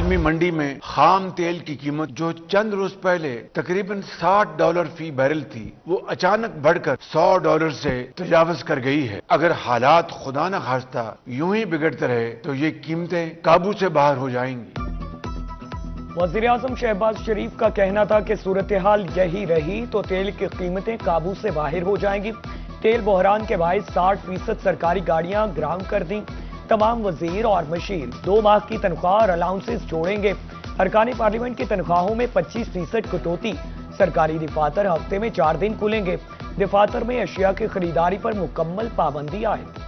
عالمی منڈی میں خام تیل کی قیمت جو چند روز پہلے تقریباً $60 فی بیرل تھی وہ اچانک بڑھ کر $100 سے تجاوز کر گئی ہے۔ اگر حالات خدا نہ خواستہ یوں ہی بگڑتے رہے تو یہ قیمتیں قابو سے باہر ہو جائیں گی۔ وزیراعظم شہباز شریف کا کہنا تھا کہ صورتحال یہی رہی تو تیل کی قیمتیں قابو سے باہر ہو جائیں گی۔ تیل بحران کے باعث 60% سرکاری گاڑیاں گراؤنڈ کر دیں۔ تمام وزیر اور مشیر 2 ماہ کی تنخواہ اور الاؤنسز چھوڑیں گے۔ ارکان پارلیمنٹ کی تنخواہوں میں 25% کٹوتی۔ سرکاری دفاتر ہفتے میں 4 دن کھلیں گے۔ دفاتر میں اشیاء کی خریداری پر مکمل پابندی عائد۔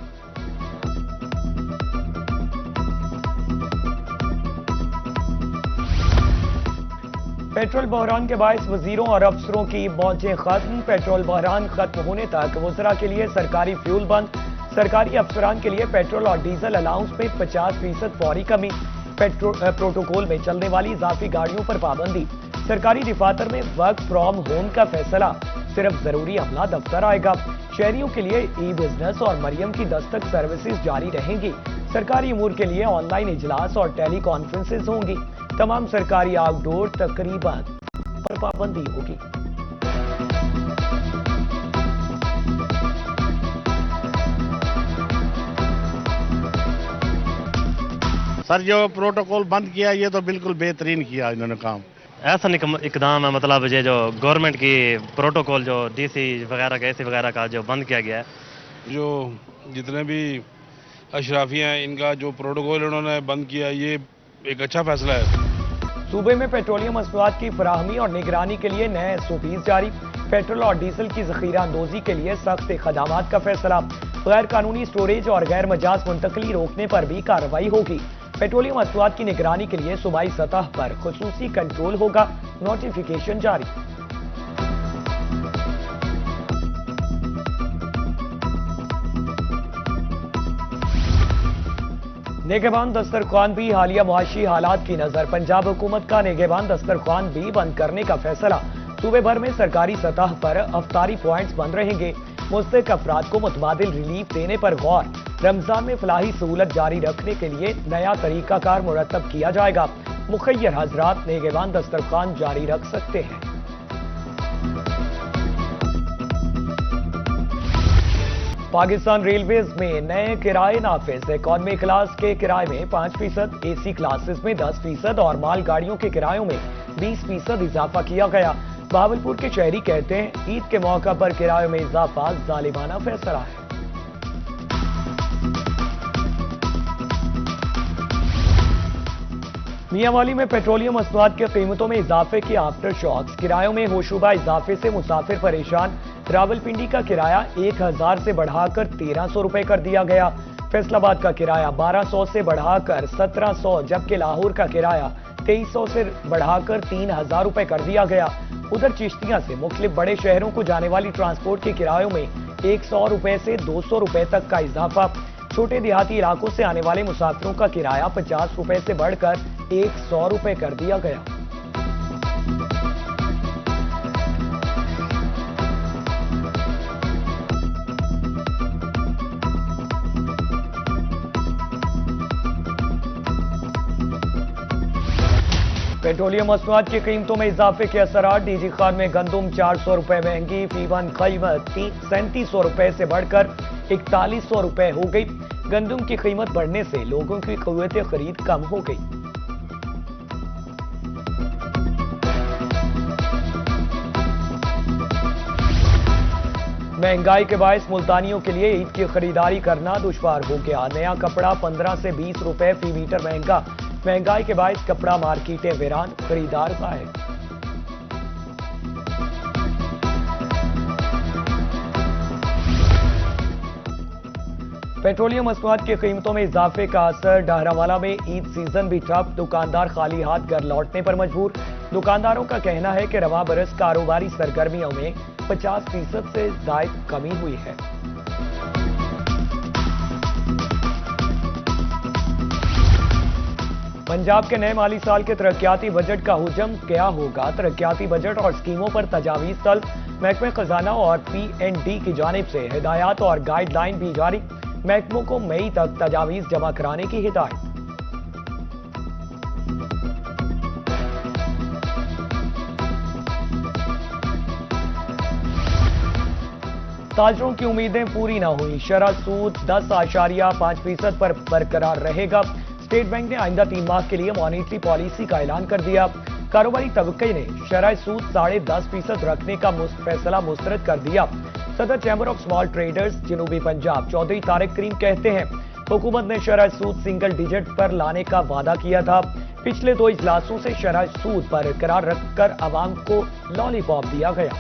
پیٹرول بحران کے باعث وزیروں اور افسروں کی موجیں ختم۔ پیٹرول بحران ختم ہونے تک وزراء کے لیے سرکاری فیول بند۔ سرکاری افسران کے لیے پیٹرول اور ڈیزل الاؤنس میں 50% فوری کمی۔ پروٹوکول میں چلنے والی اضافی گاڑیوں پر پابندی۔ سرکاری دفاتر میں ورک فرام ہوم کا فیصلہ، صرف ضروری عملہ دفتر آئے گا۔ شہریوں کے لیے ای بزنس اور مریم کی دستک سروسز جاری رہیں گی۔ سرکاری امور کے لیے آن لائن اجلاس اور ٹیلی کانفرنسز ہوں گی۔ تمام سرکاری آؤٹ ڈور تقریباً پر پابندی ہوگی۔ سر جو پروٹوکول بند کیا یہ تو بالکل بہترین کیا انہوں نے کام۔ ایسا اقدام ہے، مطلب یہ جو گورنمنٹ کی پروٹوکول جو ڈی سی وغیرہ کا AC وغیرہ کا جو بند کیا گیا ہے، جو جتنے بھی اشرافی ہیں ان کا جو پروٹوکول انہوں نے بند کیا یہ ایک اچھا فیصلہ ہے۔ صوبے میں پیٹرولیم مصنوعات کی فراہمی اور نگرانی کے لیے نئے SOPs جاری۔ پیٹرول اور ڈیزل کی ذخیرہ اندوزی کے لیے سخت اقدامات کا فیصلہ۔ غیر قانونی سٹوریج اور غیر مجاز منتقلی روکنے پر بھی کارروائی ہوگی۔ پیٹرولیم مصنوعات کی نگرانی کے لیے صوبائی سطح پر خصوصی کنٹرول ہوگا۔ نوٹیفیکیشن جاری۔ نگہبان دسترخوان بھی حالیہ معاشی حالات کی نظر۔ پنجاب حکومت کا نگہبان دسترخوان بھی بند کرنے کا فیصلہ۔ صوبے بھر میں سرکاری سطح پر افطاری پوائنٹس بند رہیں گے۔ مستحق افراد کو متبادل ریلیف دینے پر غور۔ رمضان میں فلاحی سہولت جاری رکھنے کے لیے نیا طریقہ کار مرتب کیا جائے گا۔ مخیر حضرات نگہبان دسترخوان جاری رکھ سکتے ہیں۔ پاکستان ریلویز میں نئے کرائے نافذ۔ اکانومی کلاس کے کرائے میں 5%، AC کلاسز میں 10% اور مال گاڑیوں کے کرایوں میں 20% اضافہ کیا گیا۔ بہاولپور کے شہری کہتے ہیں عید کے موقع پر کرایوں میں اضافہ ظالمانہ فیصلہ ہے۔ میاں والی میں پیٹرولیم مصنوعات کی قیمتوں میں اضافے کے آفٹر شاکس۔ کرایوں میں ہوشوبہ اضافے سے مسافر پریشان۔ راولپنڈی کا کرایہ 1000 سے بڑھا کر 1300 روپے کر دیا گیا۔ فیصل آباد کا کرایہ 1200 سے بڑھا کر 1700، جبکہ لاہور کا کرایہ 2300 سے بڑھا کر 3000 روپے کر دیا گیا۔ ادھر چشتیاں سے مختلف بڑے شہروں کو جانے والی ٹرانسپورٹ کے کرایوں میں 100 روپے سے 200 روپے تک کا اضافہ۔ چھوٹے دیہاتی علاقوں سے آنے والے مسافروں کا کرایہ 50 روپے سے بڑھ کر 100 روپے کر دیا گیا۔ پیٹرولیم مصنوعات کی قیمتوں میں اضافے کے اثرات۔ DG خان میں گندم 400 روپے مہنگی، فی ون قیمت 3700 روپے سے بڑھ کر 4100 روپے ہو گئی۔ گندم کی قیمت بڑھنے سے لوگوں کی قوت خرید کم ہو گئی۔ مہنگائی کے باعث ملتانیوں کے لیے عید کی خریداری کرنا دشوار ہو گیا۔ نیا کپڑا 15 سے 20 روپے فی میٹر مہنگا۔ مہنگائی کے باعث کپڑا مارکیٹیں ویران، خریدار غائب۔ پیٹرولیم مصنوعات کی قیمتوں میں اضافے کا اثر۔ ڈہرہ میں عید سیزن بھی ٹھپ، دکاندار خالی ہاتھ گھر لوٹنے پر مجبور۔ دکانداروں کا کہنا ہے کہ رواں برس کاروباری سرگرمیوں میں 50% سے زائد کمی ہوئی ہے۔ پنجاب کے نئے مالی سال کے ترقیاتی بجٹ کا حجم کیا ہوگا؟ ترقیاتی بجٹ اور اسکیموں پر تجاویز طلب۔ محکمہ خزانہ اور PND کی جانب سے ہدایات اور گائیڈ لائن بھی جاری۔ محکموں کو مئی تک تجاویز جمع کرانے کی ہدایت۔ ताजरों की उम्मीदें पूरी न हुई, शरह सूद 10.5% पर बरकरार रहेगा। स्टेट बैंक ने आइंदा 3 माह के लिए मॉनेटरी पॉलिसी का ऐलान कर दिया। कारोबारी तबके ने शरह सूद 10.5% रखने का फैसला मुस्तरद कर दिया। सदर चैम्बर ऑफ स्मॉल ट्रेडर्स जनूबी पंजाब चौधरी तारिक करीम कहते हैं, हुकूमत ने शरह सूद सिंगल डिजिट पर लाने का वादा किया था। पिछले 2 इजलासों से शरह सूद बरकरार रखकर आवाम को लॉलीपॉप दिया गया।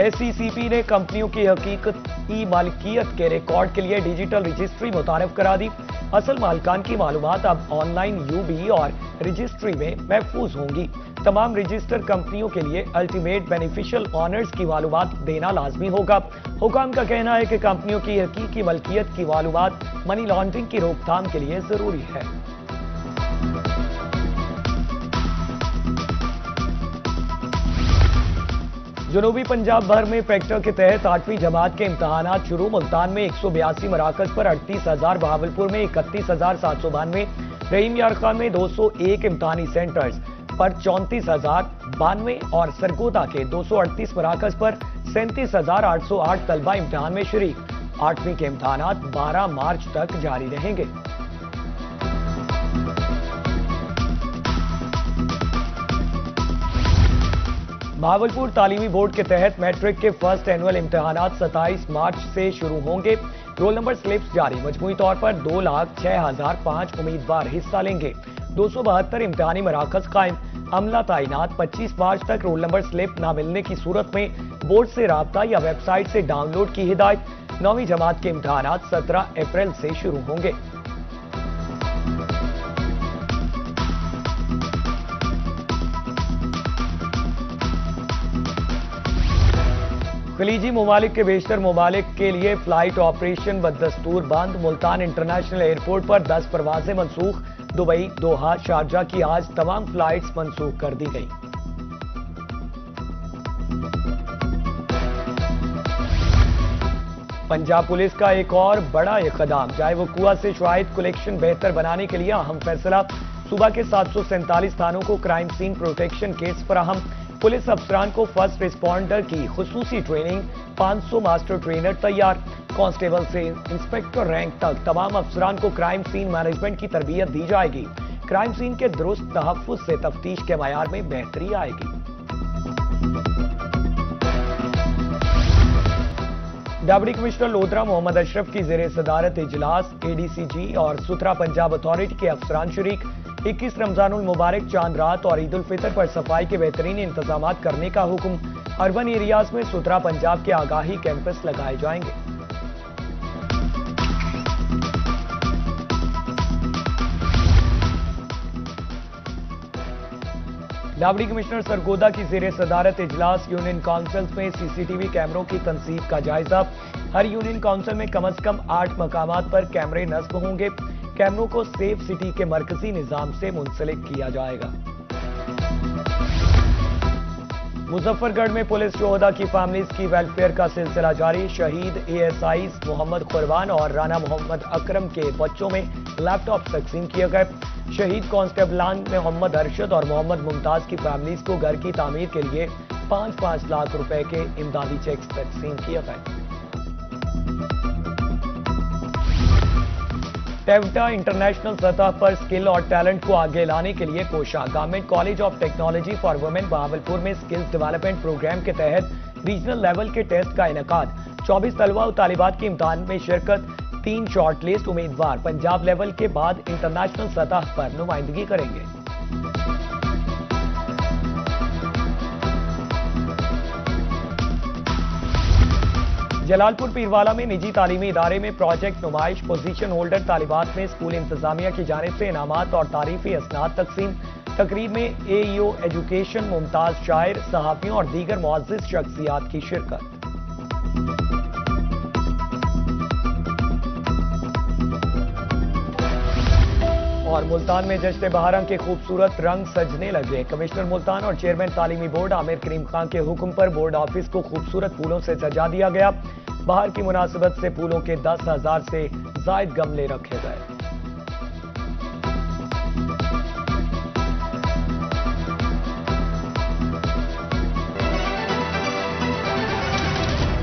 SECP ने कंपनियों की हकीकती मालिकियत के रिकॉर्ड के लिए डिजिटल रजिस्ट्री मुतारिफ करा दी। असल मालिकान की मालूमात अब ऑनलाइन UB और रजिस्ट्री में महफूज होंगी। तमाम रजिस्टर कंपनियों के लिए अल्टीमेट बेनिफिशियल ऑनर्स की मालूमात देना लाजमी होगा। हुकाम का कहना है कि कंपनियों की हकीकी मलकियत की मालूमात मनी लॉन्ड्रिंग की रोकथाम के लिए जरूरी है। जनूबी पंजाब भर में फैक्टर के तहत 8वीं जमात के इम्तहानात शुरू। मुल्तान में 182 मराकज पर 38,000, बहावलपुर में 31,792, रहीम यार खान में 201 इम्तहानी सेंटर्स पर 34,092 और सरगोदा के 238 मराकज पर 37,808 तलबा इम्तहान में शरीक। 8वीं के इम्तहानात 12 मार्च तक जारी रहेंगे। बहावलपुर तालीमी बोर्ड के तहत मैट्रिक के फर्स्ट एनुअल इम्तहानात 27 मार्च से शुरू होंगे। रोल नंबर स्लिप्स जारी। मजमूई तौर पर 2,06,005 उम्मीदवार हिस्सा लेंगे। 272 इम्तहानी मराकज कायम। अमला तैनात। 25 मार्च तक रोल नंबर स्लिप न मिलने की सूरत में बोर्ड से राब्ता या वेबसाइट से डाउनलोड की हिदायत। 9वीं जमात के इम्तहानात 17 अप्रैल से शुरू होंगे। खलीजी ममालिक के बेशतर ममालिक के लिए फ्लाइट ऑपरेशन बदस्तूर बंद। मुल्तान इंटरनेशनल एयरपोर्ट पर 10 परवाजें मनसूख। दुबई, दोहा, शारजा की आज तमाम फ्लाइट्स मनसूख कर दी गई। पंजाब पुलिस का एक और बड़ा इक़दाम। जाए वक़ुआ से शवाहिद कलेक्शन बेहतर बनाने के लिए अहम फैसला। सूबा के 747 थानों को क्राइम सीन प्रोटेक्शन केस फराहम। पुलिस अफसरान को फर्स्ट रिस्पॉन्डर की खुसूसी ट्रेनिंग। 500 मास्टर ट्रेनर तैयार। कांस्टेबल से इंस्पेक्टर रैंक तक तमाम अफसरान को क्राइम सीन मैनेजमेंट की तरबियत दी जाएगी। क्राइम सीन के दुरुस्त तहफ्फुज से तफ्तीश के मयार में बेहतरी आएगी। डिप्टी कमिश्नर लोधरा मोहम्मद अशरफ की ज़ेरे सदारत इजलास। ADCG और सुथरा पंजाब अथॉरिटी के अफसरान शरीक। 21 रमजानुल मुबारक चांद रात और ईद उल फितर पर सफाई के बेहतरीन इंतजाम करने का हुक्म। अर्बन एरियाज में सुथरा पंजाब के आगाही कैंपस लगाए जाएंगे। डिप्टी कमिश्नर सरगोदा की ज़ेरे सदारत इजलास। यूनियन काउंसिल्स में CCTV कैमरों की तनसीब का जायजा। हर यूनियन काउंसिल में कम से कम 8 मकामात पर कैमरे नस्ब होंगे। कैमरों को सेफ सिटी के मरकजी निजाम से मुंसलिक किया जाएगा। मुजफ्फरगढ़ में पुलिस शोहदा की फैमिलीज की वेलफेयर का सिलसिला जारी। शहीद ASIs मोहम्मद कुर्बान और राना मोहम्मद अकरम के बच्चों में लैपटॉप तकसीम किए गए। शहीद कांस्टेबलान मोहम्मद अरशद और मोहम्मद मुमताज की फैमिलीज को घर की तामीर के लिए 5-5 लाख रुपए के इमदादी चेक्स तकसीम किए गए। टेवटा इंटरनेशनल सतह पर स्किल और टैलेंट को आगे लाने के लिए कोशा। Government college of technology for women Bahawalpur में स्किल्स डेवलपमेंट प्रोग्राम के तहत रीजनल लेवल के टेस्ट का इनेकाद। 24 तलबा और तालिबात की इम्तहान में शिरकत। 3 शॉर्टलिस्ट उम्मीदवार पंजाब लेवल के बाद इंटरनेशनल सतह पर नुमाइंदगी करेंगे। जलालपुर पीरवाला में निजी तालीमी इदारे में प्रोजेक्ट नुमाइश। पोजीशन होल्डर तालिबात में स्कूल इंतजामिया की जानिब से इनामात और तारीफी असनाद तकसीम। तकरीब में AEO एजुकेशन मुमताज शायर, सहाफियों और दीगर मुअज़्ज़िज़ शख्सियात की शिरकत। और मुल्तान में जश्न बहारंग के खूबसूरत रंग सजने लगे। कमिश्नर मुल्तान और चेयरमैन तालीमी बोर्ड आमिर करीम खान के हुक्म पर बोर्ड ऑफिस को खूबसूरत फूलों से सजा दिया गया। बहार की मुनासिबत से फूलों के 10,000 से जायद गमले रखे गए।